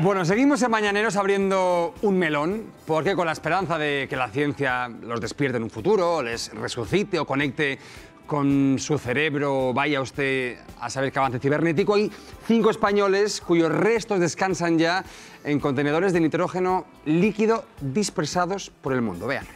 Bueno, seguimos en Mañaneros abriendo un melón, porque con la esperanza de que la ciencia los despierte en un futuro, les resucite o conecte con su cerebro, vaya usted a saber qué avance cibernético, hay 5 españoles cuyos restos descansan ya en contenedores de nitrógeno líquido dispersados por el mundo. Vean.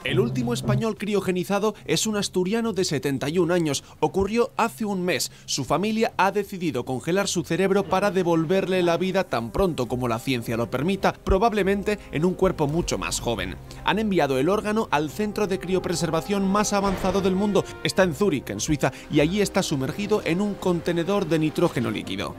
El último español criogenizado es un asturiano de 71 años. Ocurrió hace un mes. Su familia ha decidido congelar su cerebro para devolverle la vida tan pronto como la ciencia lo permita, probablemente en un cuerpo mucho más joven. Han enviado el órgano al centro de criopreservación más avanzado del mundo. Está en Zúrich, en Suiza, y allí está sumergido en un contenedor de nitrógeno líquido.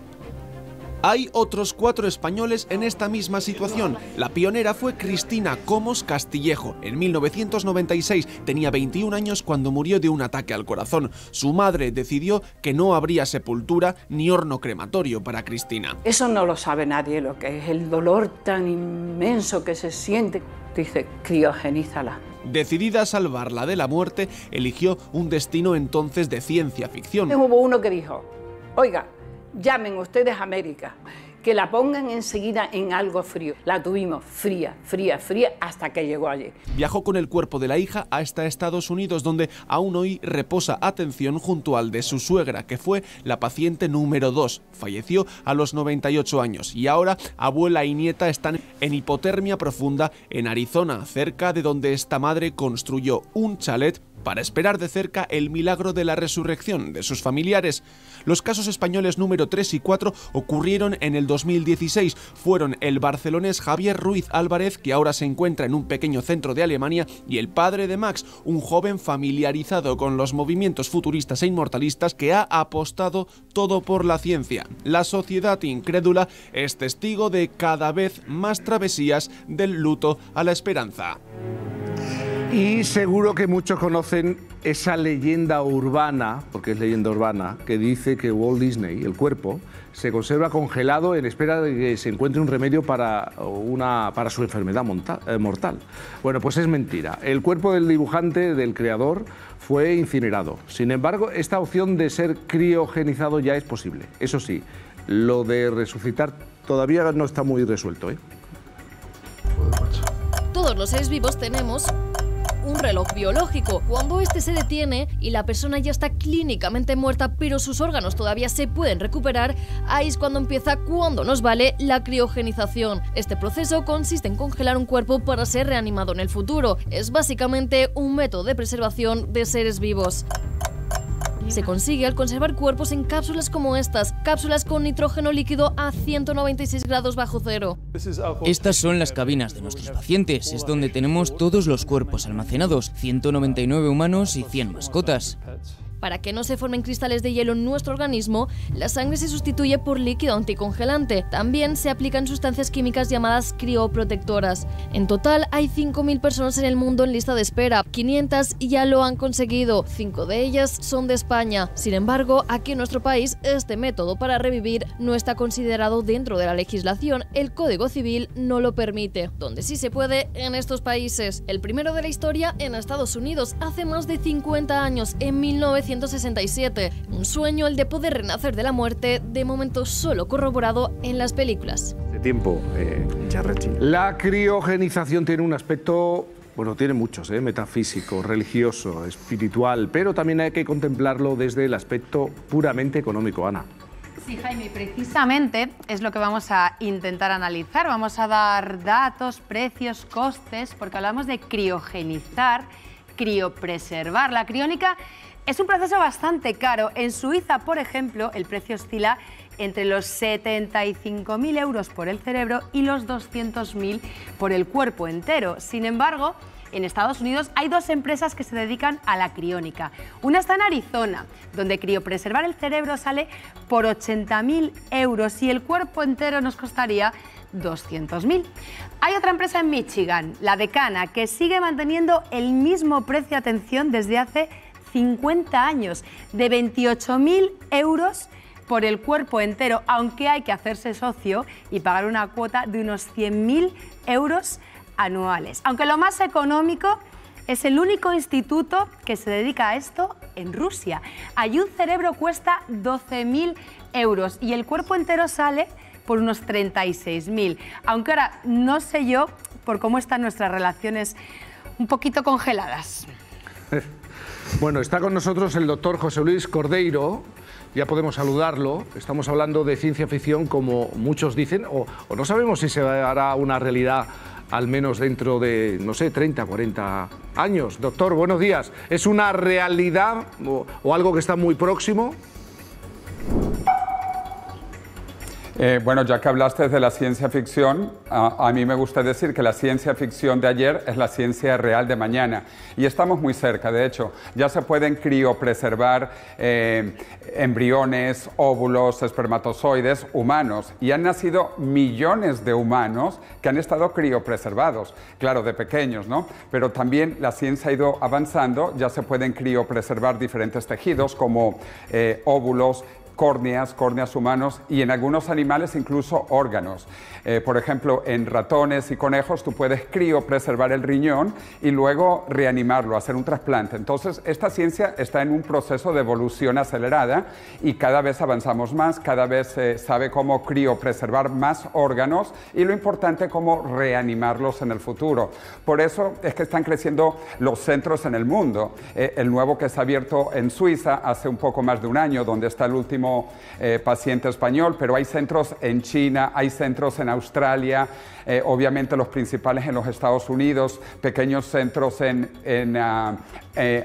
Hay otros 4 españoles en esta misma situación. La pionera fue Cristina Comos Castillejo. En 1996 tenía 21 años cuando murió de un ataque al corazón. Su madre decidió que no habría sepultura ni horno crematorio para Cristina. Eso no lo sabe nadie, lo que es el dolor tan inmenso que se siente. Dice, criogenízala. Decidida a salvarla de la muerte, eligió un destino entonces de ciencia ficción. Hubo uno que dijo, oiga, llamen ustedes a América, que la pongan enseguida en algo frío. La tuvimos fría, fría, fría, hasta que llegó allí. Viajó con el cuerpo de la hija hasta Estados Unidos, donde aún hoy reposa, atención, junto al de su suegra, que fue la paciente número 2. Falleció a los 98 años y ahora abuela y nieta están en hipotermia profunda en Arizona, cerca de donde esta madre construyó un chalet para esperar de cerca el milagro de la resurrección de sus familiares. Los casos españoles número 3 y 4 ocurrieron en el 2016. Fueron el barcelonés Javier Ruiz Álvarez, que ahora se encuentra en un pequeño centro de Alemania, y el padre de Max, un joven familiarizado con los movimientos futuristas e inmortalistas que ha apostado todo por la ciencia. La sociedad incrédula es testigo de cada vez más travesías del luto a la esperanza. Y seguro que muchos conocen esa leyenda urbana, porque es leyenda urbana, que dice que Walt Disney, el cuerpo, se conserva congelado en espera de que se encuentre un remedio para su enfermedad mortal. Bueno, pues es mentira. El cuerpo del dibujante, del creador, fue incinerado. Sin embargo, esta opción de ser criogenizado ya es posible. Eso sí, lo de resucitar todavía no está muy resuelto, ¿eh? Todos los seres vivos tenemos un reloj biológico. Cuando este se detiene y la persona ya está clínicamente muerta, pero sus órganos todavía se pueden recuperar, ahí es cuando empieza, cuando nos vale, la criogenización. Este proceso consiste en congelar un cuerpo para ser reanimado en el futuro. Es básicamente un método de preservación de seres vivos. Se consigue al conservar cuerpos en cápsulas como estas, cápsulas con nitrógeno líquido a 196 grados bajo cero. Estas son las cabinas de nuestros pacientes, es donde tenemos todos los cuerpos almacenados, 199 humanos y 100 mascotas. Para que no se formen cristales de hielo en nuestro organismo, la sangre se sustituye por líquido anticongelante. También se aplican sustancias químicas llamadas crioprotectoras. En total hay 5.000 personas en el mundo en lista de espera. 500 ya lo han conseguido, 5 de ellas son de España. Sin embargo, aquí en nuestro país, este método para revivir no está considerado dentro de la legislación. El Código Civil no lo permite. Donde sí se puede, en estos países. El primero de la historia en Estados Unidos, hace más de 50 años, en 1967. Un sueño, el de poder renacer de la muerte, de momento solo corroborado en las películas. De tiempo, la criogenización tiene un aspecto, bueno, tiene muchos, metafísico, religioso, espiritual, pero también hay que contemplarlo desde el aspecto puramente económico, Ana. Sí, Jaime, precisamente es lo que vamos a intentar analizar. Vamos a dar datos, precios, costes, porque hablamos de criogenizar, criopreservar. La criónica es un proceso bastante caro. En Suiza, por ejemplo, el precio oscila entre los 75.000 euros por el cerebro y los 200.000 por el cuerpo entero. Sin embargo, en Estados Unidos hay 2 empresas que se dedican a la criónica. Una está en Arizona, donde criopreservar el cerebro sale por 80.000 euros y el cuerpo entero nos costaría 200.000. Hay otra empresa en Michigan, la Decana, que sigue manteniendo el mismo precio, atención, desde hace 50 años, de 28.000 euros por el cuerpo entero, aunque hay que hacerse socio y pagar una cuota de unos 100.000 euros anuales. Aunque lo más económico es el único instituto que se dedica a esto en Rusia. Allí un cerebro cuesta 12.000 euros y el cuerpo entero sale por unos 36.000. Aunque ahora no sé yo por cómo están nuestras relaciones un poquito congeladas. Bueno, está con nosotros el doctor José Luis Cordeiro. Ya podemos saludarlo. Estamos hablando de ciencia ficción, como muchos dicen, o no sabemos si se hará una realidad al menos dentro de, no sé, 30, 40 años. Doctor, buenos días. ¿Es una realidad o algo que está muy próximo? Bueno, ya que hablaste de la ciencia ficción, a mí me gusta decir que la ciencia ficción de ayer es la ciencia real de mañana. Y estamos muy cerca, de hecho. Ya se pueden criopreservar embriones, óvulos, espermatozoides humanos. Y han nacido millones de humanos que han estado criopreservados. Claro, de pequeños, ¿no? Pero también la ciencia ha ido avanzando. Ya se pueden criopreservar diferentes tejidos como óvulos, córneas humanos y en algunos animales incluso órganos. Por ejemplo, en ratones y conejos tú puedes criopreservar el riñón y luego reanimarlo, hacer un trasplante. Entonces, esta ciencia está en un proceso de evolución acelerada y cada vez avanzamos más, cada vez se sabe cómo criopreservar más órganos y lo importante, cómo reanimarlos en el futuro. Por eso es que están creciendo los centros en el mundo. El nuevo que se ha abierto en Suiza hace un poco más de un año, donde está el último paciente español, pero hay centros en China, hay centros en Australia, obviamente los principales en los Estados Unidos, pequeños centros en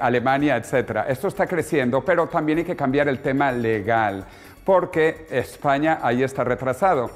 Alemania, etc. Esto está creciendo, pero también hay que cambiar el tema legal, porque España ahí está retrasado.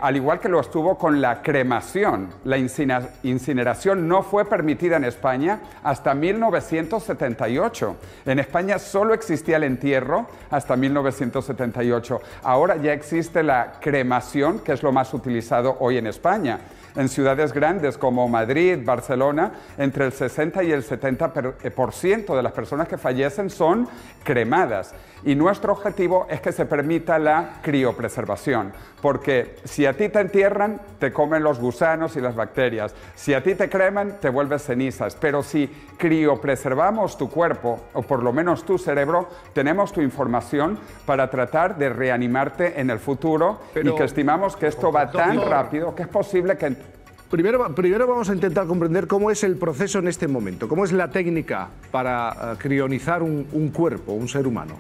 Al igual que lo estuvo con la cremación, la incineración no fue permitida en España hasta 1978. En España solo existía el entierro hasta 1978. Ahora ya existe la cremación, que es lo más utilizado hoy en España. En ciudades grandes como Madrid, Barcelona, entre el 60 y el 70% de las personas que fallecen son cremadas. Y nuestro objetivo es que se permita la criopreservación, porque si a ti te entierran, te comen los gusanos y las bacterias. Si a ti te creman, te vuelves cenizas. Pero si criopreservamos tu cuerpo, o por lo menos tu cerebro, tenemos tu información para tratar de reanimarte en el futuro. Pero, y que estimamos que esto va tan rápido que es posible que... Primero vamos a intentar comprender cómo es el proceso en este momento, cómo es la técnica para crionizar un cuerpo, un ser humano.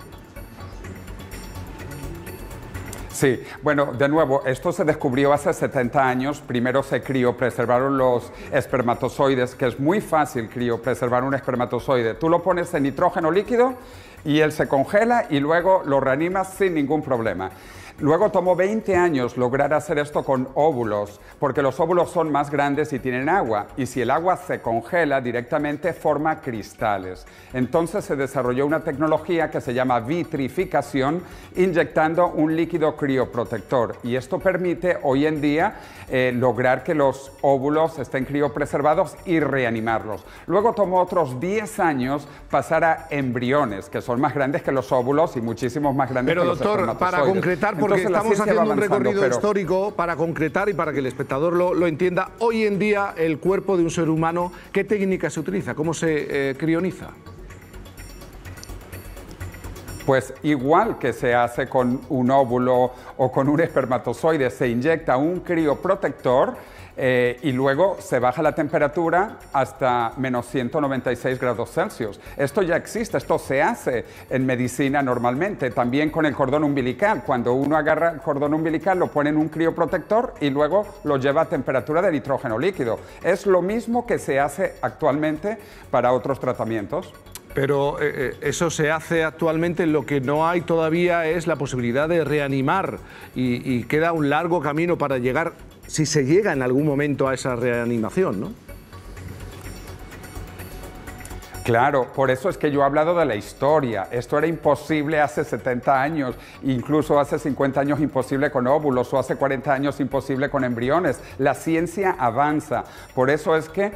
Sí, bueno, de nuevo, esto se descubrió hace 70 años. Primero se criopreservaron los espermatozoides, que es muy fácil criopreservar un espermatozoide. Tú lo pones en nitrógeno líquido y él se congela y luego lo reanimas sin ningún problema. Luego tomó 20 años lograr hacer esto con óvulos, porque los óvulos son más grandes y tienen agua, y si el agua se congela directamente forma cristales. Entonces se desarrolló una tecnología que se llama vitrificación, inyectando un líquido crioprotector, y esto permite hoy en día lograr que los óvulos estén criopreservados y reanimarlos. Luego tomó otros 10 años pasar a embriones, que son más grandes que los óvulos y muchísimos más grandes que los espermatozoides. Pero doctor, para concretar, porque estamos haciendo un recorrido histórico para concretar y para que el espectador lo entienda. Hoy en día, el cuerpo de un ser humano, ¿qué técnica se utiliza? ¿Cómo se crioniza? Pues igual que se hace con un óvulo o con un espermatozoide, se inyecta un crioprotector y luego se baja la temperatura hasta menos 196 grados Celsius. Esto ya existe, esto se hace en medicina normalmente, también con el cordón umbilical. Cuando uno agarra el cordón umbilical, lo pone en un crioprotector y luego lo lleva a temperatura de nitrógeno líquido. Es lo mismo que se hace actualmente para otros tratamientos. Pero eso se hace actualmente, lo que no hay todavía es la posibilidad de reanimar y queda un largo camino para llegar, si se llega en algún momento a esa reanimación, ¿no? Claro, por eso es que yo he hablado de la historia. Esto era imposible hace 70 años, incluso hace 50 años imposible con óvulos, o hace 40 años imposible con embriones. La ciencia avanza. Por eso es que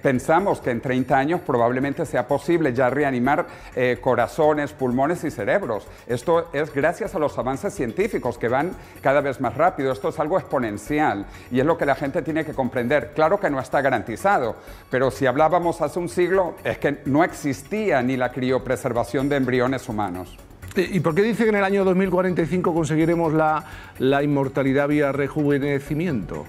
pensamos que en 30 años probablemente sea posible ya reanimar corazones, pulmones y cerebros. Esto es gracias a los avances científicos que van cada vez más rápido. Esto es algo exponencial y es lo que la gente tiene que comprender. Claro que no está garantizado, pero si hablábamos hace un siglo, es que no existía ni la criopreservación de embriones humanos. ¿Y por qué dice que en el año 2045 conseguiremos la inmortalidad vía rejuvenecimiento?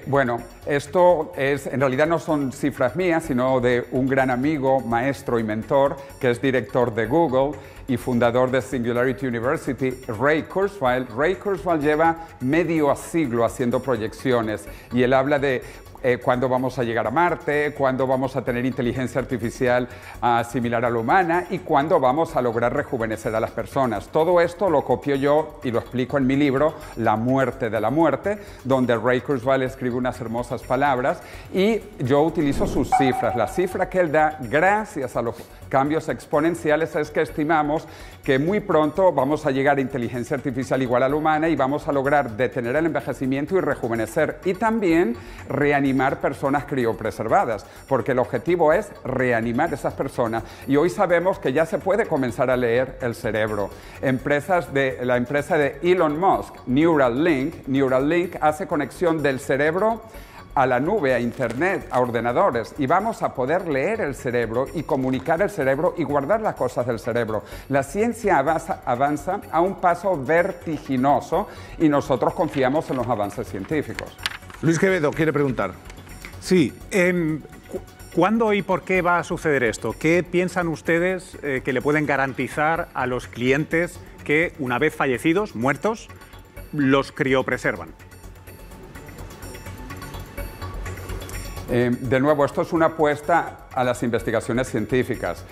Bueno, esto en realidad no son cifras mías, sino de un gran amigo, maestro y mentor, que es director de Google y fundador de Singularity University, Ray Kurzweil. Ray Kurzweil lleva medio siglo haciendo proyecciones y él habla de cuándo vamos a llegar a Marte, cuándo vamos a tener inteligencia artificial similar a la humana y cuándo vamos a lograr rejuvenecer a las personas. Todo esto lo copio yo y lo explico en mi libro, La muerte de la muerte, donde Ray Kurzweil escribe unas hermosas palabras y yo utilizo sus cifras. La cifra que él da, gracias a los cambios exponenciales, es que estimamos que muy pronto vamos a llegar a inteligencia artificial igual a la humana y vamos a lograr detener el envejecimiento y rejuvenecer y también reanimar personas criopreservadas, porque el objetivo es reanimar esas personas y hoy sabemos que ya se puede comenzar a leer el cerebro. La empresa de Elon Musk, Neuralink hace conexión del cerebro a la nube, a internet, a ordenadores y vamos a poder leer el cerebro y comunicar el cerebro y guardar las cosas del cerebro. La ciencia avanza a un paso vertiginoso y nosotros confiamos en los avances científicos. Luis Quevedo quiere preguntar. Sí, ¿cuándo y por qué va a suceder esto? ¿Qué piensan ustedes que le pueden garantizar a los clientes que una vez fallecidos, muertos, los criopreservan? De nuevo, esto es una apuesta a las investigaciones científicas.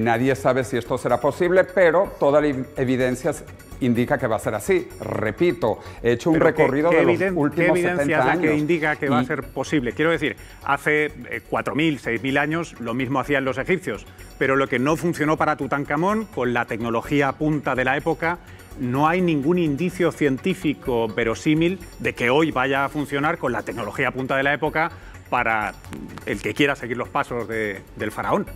Nadie sabe si esto será posible, pero toda la evidencia indica que va a ser así. Repito, he hecho un recorrido de los últimos 70 años. ¿Qué evidencia es la que indica que va a ser posible? Quiero decir, hace 4.000, 6.000 años lo mismo hacían los egipcios, pero lo que no funcionó para Tutankamón, con la tecnología punta de la época, no hay ningún indicio científico verosímil de que hoy vaya a funcionar con la tecnología punta de la época para el que quiera seguir los pasos del faraón.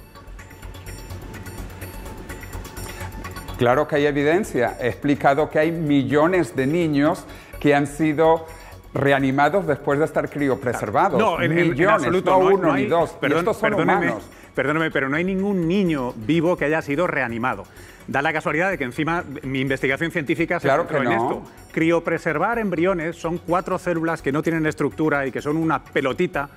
Claro que hay evidencia. He explicado que hay millones de niños que han sido reanimados después de estar criopreservados. No, millones, en absoluto, no uno ni dos. Perdóneme, pero no hay ningún niño vivo que haya sido reanimado. Da la casualidad de que encima mi investigación científica se centró en esto. Criopreservar embriones son 4 células que no tienen estructura y que son una pelotita.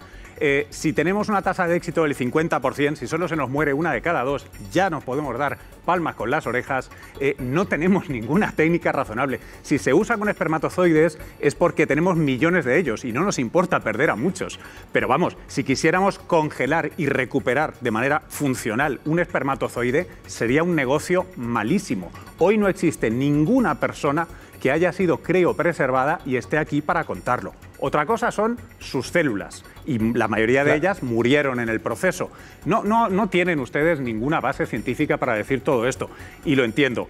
Si tenemos una tasa de éxito del 50%, si solo se nos muere una de cada 2, ya nos podemos dar palmas con las orejas. No tenemos ninguna técnica razonable. Si se usa con espermatozoides es porque tenemos millones de ellos y no nos importa perder a muchos. Pero vamos, si quisiéramos congelar y recuperar de manera funcional un espermatozoide, sería un negocio malísimo. Hoy no existe ninguna persona que haya sido criopreservada y esté aquí para contarlo. Otra cosa son sus células y la mayoría de ellas murieron en el proceso. No tienen ustedes ninguna base científica para decir todo esto y lo entiendo.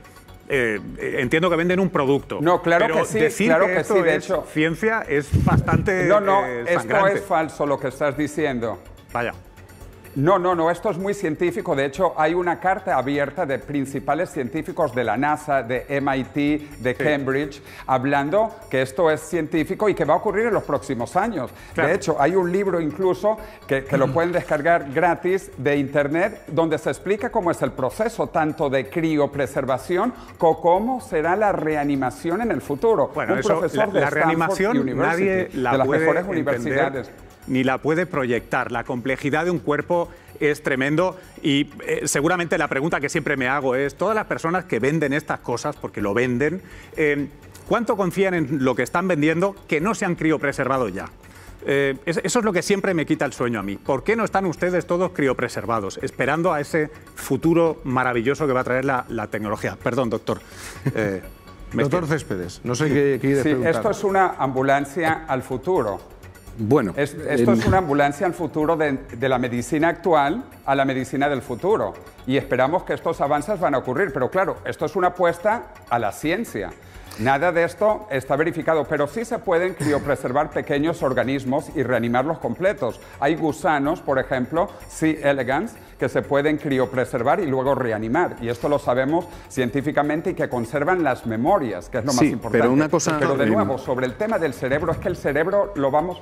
Entiendo que venden un producto. No, claro pero que sí, decir claro que esto sí, de es hecho. Ciencia es bastante esto sangrante. es falso lo que estás diciendo. Vaya. No, esto es muy científico. De hecho, hay una carta abierta de principales científicos de la NASA, de MIT, de Cambridge, hablando que esto es científico y que va a ocurrir en los próximos años. Claro. De hecho, hay un libro incluso que lo pueden descargar gratis de internet, donde se explica cómo es el proceso tanto de criopreservación como cómo será la reanimación en el futuro. Bueno, un profesor de la Stanford reanimación University, nadie la de las puede mejores entender, universidades. Ni la puede proyectar. La complejidad de un cuerpo es tremendo y seguramente la pregunta que siempre me hago es, todas las personas que venden estas cosas, porque lo venden, ¿cuánto confían en lo que están vendiendo que no se han criopreservado ya? Eso es lo que siempre me quita el sueño a mí. ¿Por qué no están ustedes todos criopreservados, esperando a ese futuro maravilloso que va a traer la tecnología? Perdón, doctor. Doctor Céspedes, no sé qué quiere preguntar. Esto es una ambulancia al futuro. Bueno, esto es una ambulancia al futuro de la medicina actual a la medicina del futuro. Y esperamos que estos avances van a ocurrir. Pero claro, esto es una apuesta a la ciencia. Nada de esto está verificado, pero sí se pueden criopreservar pequeños organismos y reanimarlos completos. Hay gusanos, por ejemplo, C. elegans, que se pueden criopreservar y luego reanimar. Y esto lo sabemos científicamente y que conservan las memorias, que es lo más importante. Pero una cosa... Pero de nuevo, sobre el tema del cerebro, es que el cerebro lo vamos...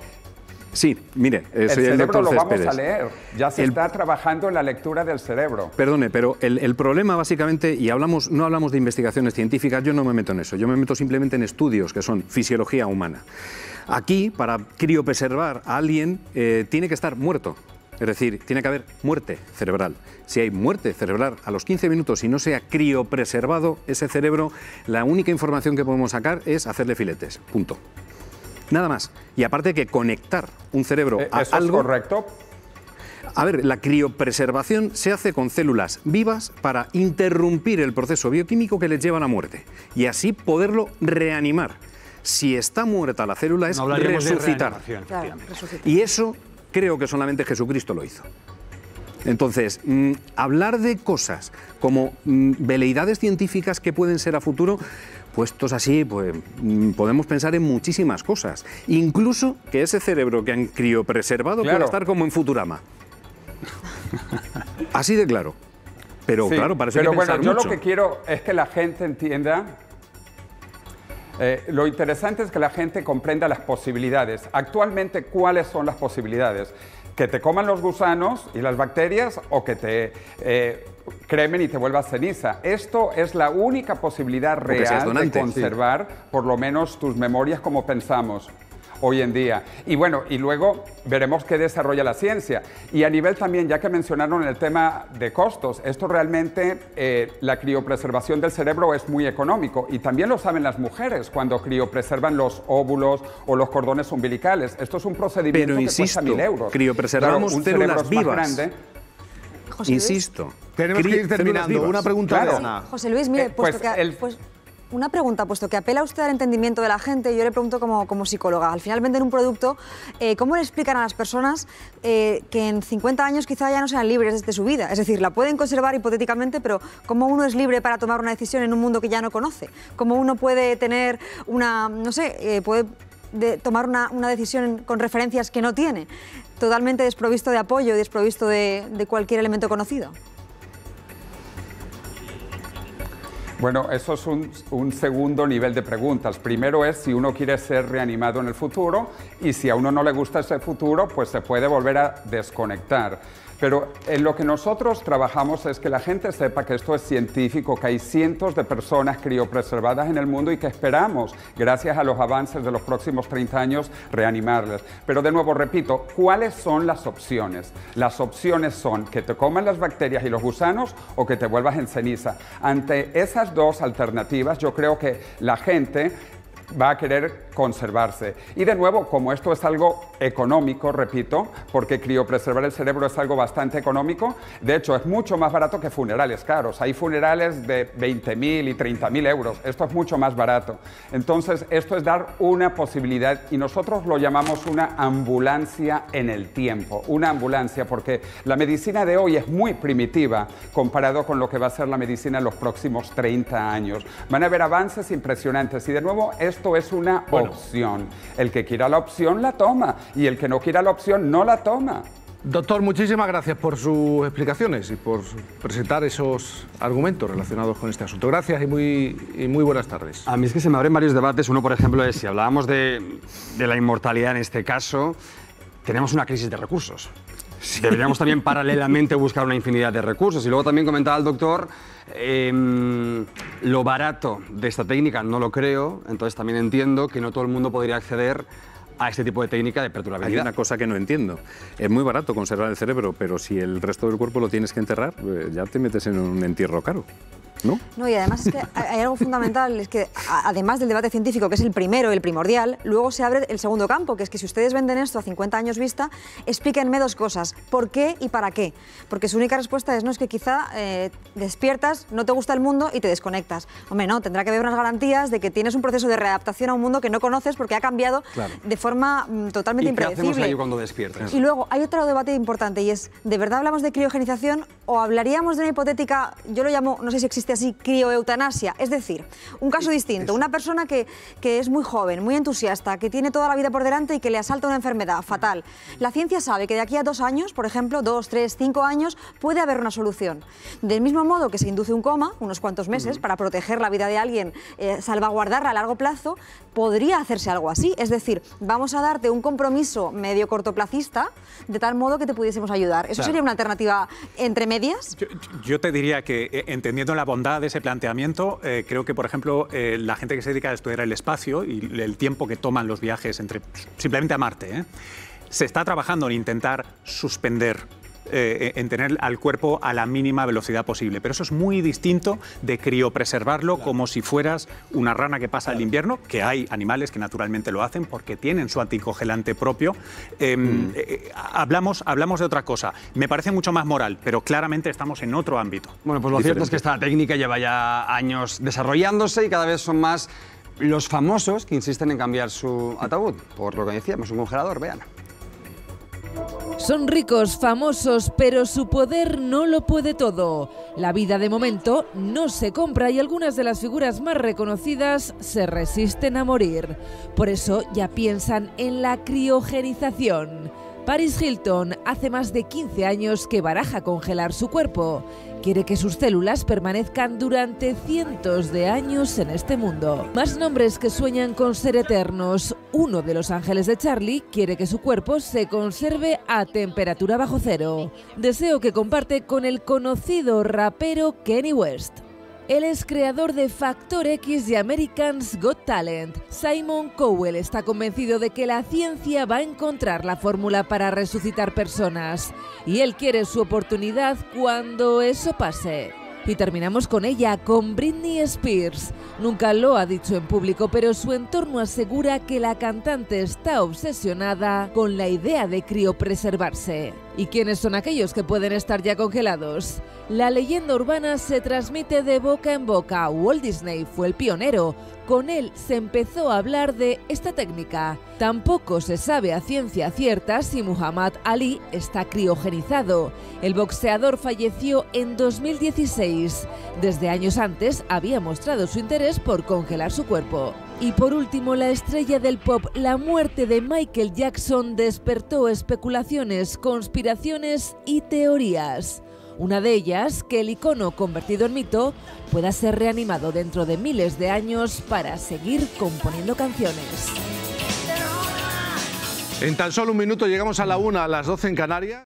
Sí, mire, el soy el cerebro doctor lo vamos Céspedes. a leer, ya se está trabajando en la lectura del cerebro. Perdone, pero el problema básicamente, y no hablamos de investigaciones científicas, yo no me meto en eso, yo me meto simplemente en estudios que son fisiología humana. Aquí, para criopreservar a alguien, tiene que estar muerto. Es decir, tiene que haber muerte cerebral. Si hay muerte cerebral a los 15 minutos y no se ha criopreservado ese cerebro, la única información que podemos sacar es hacerle filetes. Punto. Nada más. Y aparte que conectar un cerebro a ¿Eso algo... es correcto? A ver, la criopreservación se hace con células vivas para interrumpir el proceso bioquímico que les lleva a la muerte y así poderlo reanimar. Si está muerta la célula es resucitar. Claro, y eso creo que solamente Jesucristo lo hizo. Entonces, hablar de cosas como veleidades científicas que pueden ser a futuro, puestos así, pues podemos pensar en muchísimas cosas. Incluso que ese cerebro que han criopreservado pueda estar como en Futurama. Así de claro. Pero sí, claro, parece que pensar yo mucho. lo que quiero es que la gente entienda. Lo interesante es que la gente comprenda las posibilidades. Actualmente, ¿cuáles son las posibilidades? Que te coman los gusanos y las bacterias o que te cremen y te vuelvas ceniza. Esto es la única posibilidad real de conservar por lo menos tus memorias como pensamos hoy en día. Y bueno, y luego veremos qué desarrolla la ciencia. Y a nivel también, ya que mencionaron el tema de costos, esto realmente, la criopreservación del cerebro es muy económico. Y también lo saben las mujeres cuando criopreservan los óvulos o los cordones umbilicales. Esto es un procedimiento que cuesta 1.000 euros. Criopreservamos células vivas. Grande. José Luis, insisto. Tenemos que ir terminando. Una pregunta de Ana. José Luis, mire, una pregunta, puesto que apela usted al entendimiento de la gente, yo le pregunto como psicóloga. Al final venden un producto, ¿cómo le explican a las personas que en 50 años quizá ya no sean libres de su vida? Es decir, la pueden conservar hipotéticamente, pero ¿cómo uno es libre para tomar una decisión en un mundo que ya no conoce? ¿Cómo uno puede tener puede tomar una decisión con referencias que no tiene? Totalmente desprovisto de apoyo y desprovisto de cualquier elemento conocido. Bueno, eso es un segundo nivel de preguntas. Primero es si uno quiere ser reanimado en el futuro y si a uno no le gusta ese futuro, pues se puede volver a desconectar. Pero en lo que nosotros trabajamos es que la gente sepa que esto es científico, que hay cientos de personas criopreservadas en el mundo y que esperamos, gracias a los avances de los próximos 30 años, reanimarlas. Pero de nuevo, repito, ¿cuáles son las opciones? Las opciones son que te coman las bacterias y los gusanos o que te vuelvas en ceniza. Ante esas dos alternativas, yo creo que la gente va a querer conservarse. Y de nuevo, como esto es algo económico, repito, porque criopreservar el cerebro es algo bastante económico, de hecho es mucho más barato que funerales caros. Hay funerales de 20.000 y 30.000 euros, esto es mucho más barato. Entonces, esto es dar una posibilidad y nosotros lo llamamos una ambulancia en el tiempo. Una ambulancia porque la medicina de hoy es muy primitiva comparado con lo que va a ser la medicina en los próximos 30 años. Van a haber avances impresionantes y de nuevo, esto es una opción. El que quiera la opción la toma y el que no quiera la opción no la toma. Doctor, muchísimas gracias por sus explicaciones y por presentar esos argumentos relacionados con este asunto. Gracias y muy buenas tardes. A mí es que se me abren varios debates. Uno, por ejemplo, es si hablábamos de la inmortalidad en este caso, tenemos una crisis de recursos. Deberíamos también paralelamente buscar una infinidad de recursos. Y luego también comentaba el doctor, lo barato de esta técnica no lo creo, entonces también entiendo que no todo el mundo podría acceder a este tipo de técnica de perdurabilidad. Hay una cosa que no entiendo. Es muy barato conservar el cerebro, pero si el resto del cuerpo lo tienes que enterrar, ya te metes en un entierro caro. ¿No? No, y además es que hay algo fundamental, es que además del debate científico, que es el primero, el primordial, luego se abre el segundo campo, que es que si ustedes venden esto a 50 años vista, explíquenme dos cosas, ¿por qué y para qué? Porque su única respuesta es, no, es que quizá despiertas, no te gusta el mundo y te desconectas. Hombre, no, tendrá que haber unas garantías de que tienes un proceso de readaptación a un mundo que no conoces porque ha cambiado de forma totalmente impredecible. ¿Y qué hacemos ahí cuando despiertas? Y luego hay otro debate importante y es, ¿de verdad hablamos de criogenización o hablaríamos de una hipotética, yo lo llamo, no sé si existe así, crioeutanasia? Es decir, un caso distinto, una persona que es muy joven, muy entusiasta, que tiene toda la vida por delante y que le asalta una enfermedad fatal. La ciencia sabe que de aquí a 2 años, por ejemplo, 2, 3, 5 años, puede haber una solución. Del mismo modo que se induce un coma, unos cuantos meses, para proteger la vida de alguien, salvaguardarla a largo plazo, podría hacerse algo así. Es decir, vamos a darte un compromiso medio cortoplacista de tal modo que te pudiésemos ayudar. ¿Eso sería una alternativa entre medias? Yo te diría que, entendiendo la bondad de ese planteamiento, creo que, por ejemplo, la gente que se dedica a estudiar el espacio y el tiempo que toman los viajes simplemente a Marte, se está trabajando en intentar suspender, en tener al cuerpo a la mínima velocidad posible. Pero eso es muy distinto de criopreservarlo como si fueras una rana que pasa el invierno, que hay animales que naturalmente lo hacen porque tienen su anticongelante propio. Hablamos de otra cosa. Me parece mucho más moral, pero claramente estamos en otro ámbito. Bueno, pues lo cierto es que esta técnica lleva ya años desarrollándose y cada vez son más los famosos que insisten en cambiar su ataúd. Por lo que decíamos, un congelador, vean. Son ricos, famosos, pero su poder no lo puede todo. La vida de momento no se compra y algunas de las figuras más reconocidas se resisten a morir. Por eso ya piensan en la criogenización. Paris Hilton hace más de 15 años que baraja congelar su cuerpo. Quiere que sus células permanezcan durante cientos de años en este mundo. Más nombres que sueñan con ser eternos. Uno de los ángeles de Charlie quiere que su cuerpo se conserve a temperatura bajo cero. Deseo que comparte con el conocido rapero Kanye West. Él es creador de Factor X y American's Got Talent. Simon Cowell está convencido de que la ciencia va a encontrar la fórmula para resucitar personas. Y él quiere su oportunidad cuando eso pase. Y terminamos con ella, con Britney Spears. Nunca lo ha dicho en público, pero su entorno asegura que la cantante está obsesionada con la idea de criopreservarse. ¿Y quiénes son aquellos que pueden estar ya congelados? La leyenda urbana se transmite de boca en boca. Walt Disney fue el pionero. Con él se empezó a hablar de esta técnica. Tampoco se sabe a ciencia cierta si Muhammad Ali está criogenizado. El boxeador falleció en 2016. Desde años antes había mostrado su interés por congelar su cuerpo. Y por último, la estrella del pop, la muerte de Michael Jackson despertó especulaciones, conspiraciones y teorías. Una de ellas, que el icono convertido en mito pueda ser reanimado dentro de miles de años para seguir componiendo canciones. En tan solo un minuto llegamos a la 1, a las 12 en Canarias.